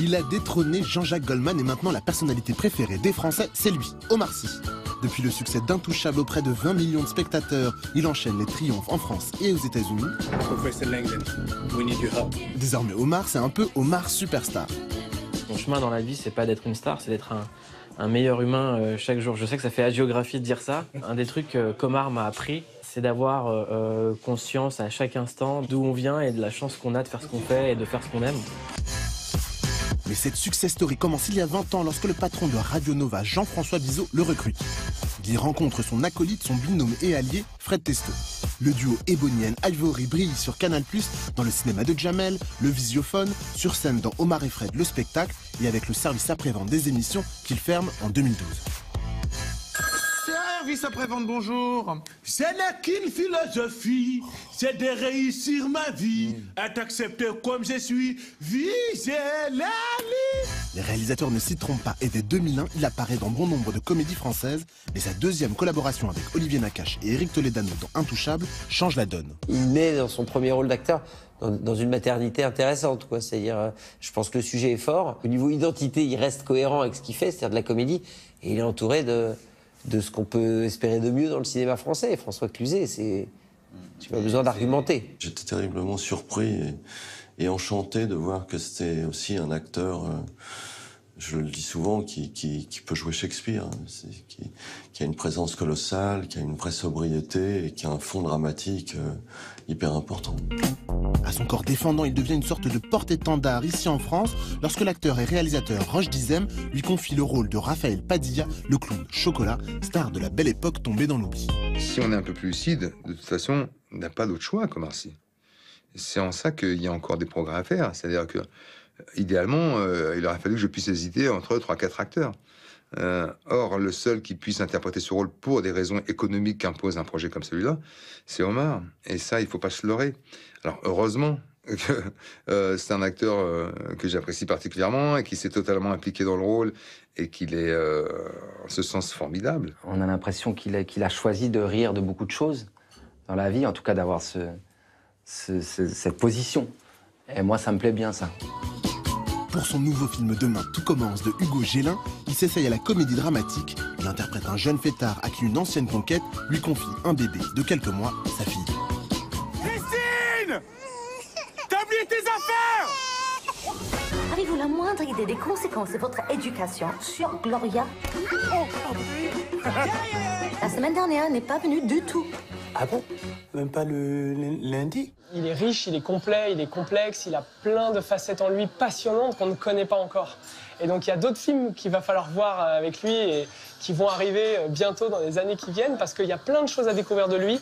Il a détrôné Jean-Jacques Goldman et maintenant la personnalité préférée des Français, c'est lui, Omar Sy. Depuis le succès d'Intouchable auprès de 20 millions de spectateurs, il enchaîne les triomphes en France et aux États-Unis. Désormais, Omar, c'est un peu Omar superstar. Mon chemin dans la vie, c'est pas d'être une star, c'est d'être un meilleur humain chaque jour. Je sais que ça fait hagiographie de dire ça. Un des trucs qu'Omar m'a appris, c'est d'avoir conscience à chaque instant d'où on vient et de la chance qu'on a de faire ce qu'on fait et de faire ce qu'on aime. Mais cette success story commence il y a 20 ans lorsque le patron de Radio Nova, Jean-François Bizot, le recrute. Il rencontre son acolyte, son binôme et allié, Fred Testo. Le duo Ebonienne Ivory brille sur Canal+, dans le cinéma de Jamel, le Visiophone, sur scène dans Omar et Fred, le spectacle, et avec le service après-vente des émissions qu'il ferme en 2012. Service après-vente, bonjour. Ce n'est qu'une philosophie, c'est de réussir ma vie, à t'accepter comme je suis, viser la vie. Les réalisateurs ne s'y trompent pas et dès 2001, il apparaît dans bon nombre de comédies françaises, mais sa deuxième collaboration avec Olivier Nakache et Éric Toledano dans Intouchable change la donne. Il naît dans son premier rôle d'acteur dans une maternité intéressante, quoi. C'est-à-dire, je pense que le sujet est fort. Au niveau identité, il reste cohérent avec ce qu'il fait, c'est-à-dire de la comédie, et il est entouré de ce qu'on peut espérer de mieux dans le cinéma français. François Cluzet, j'ai pas besoin d'argumenter. J'étais terriblement surpris et enchanté de voir que c'était aussi un acteur, je le dis souvent, qui peut jouer Shakespeare, qui a une présence colossale, qui a une vraie sobriété et qui a un fond dramatique hyper important. À son corps défendant, il devient une sorte de porte-étendard ici en France lorsque l'acteur et réalisateur Roche Dizem lui confie le rôle de Raphaël Padilla, le clown Chocolat, star de la belle époque tombée dans l'oubli. Si on est un peu plus lucide, de toute façon, on n'a pas d'autre choix comme Arcy. C'est en ça qu'il y a encore des progrès à faire. C'est-à-dire que, idéalement, il aurait fallu que je puisse hésiter entre 3-4 acteurs. Or, le seul qui puisse interpréter ce rôle pour des raisons économiques qu'impose un projet comme celui-là, c'est Omar. Et ça, il faut pas se leurrer. Alors, heureusement que c'est un acteur que j'apprécie particulièrement et qui s'est totalement impliqué dans le rôle et qu'il est, en ce sens, formidable. On a l'impression qu'il a choisi de rire de beaucoup de choses dans la vie, en tout cas d'avoir cette position. Et moi, ça me plaît bien, ça. Pour son nouveau film Demain, tout commence de Hugo Gélin, il s'essaye à la comédie dramatique. Il interprète un jeune fêtard à qui une ancienne conquête lui confie un bébé de quelques mois, sa fille. Christine! T'as oublié tes affaires! Avez-vous la moindre idée des conséquences de votre éducation sur Gloria? La semaine dernière, elle n'est pas venue du tout. Ah bon? Même pas le lundi? Il est riche, il est complet, il est complexe, il a plein de facettes en lui passionnantes qu'on ne connaît pas encore. Et donc il y a d'autres films qu'il va falloir voir avec lui et qui vont arriver bientôt dans les années qui viennent parce qu'il y a plein de choses à découvrir de lui.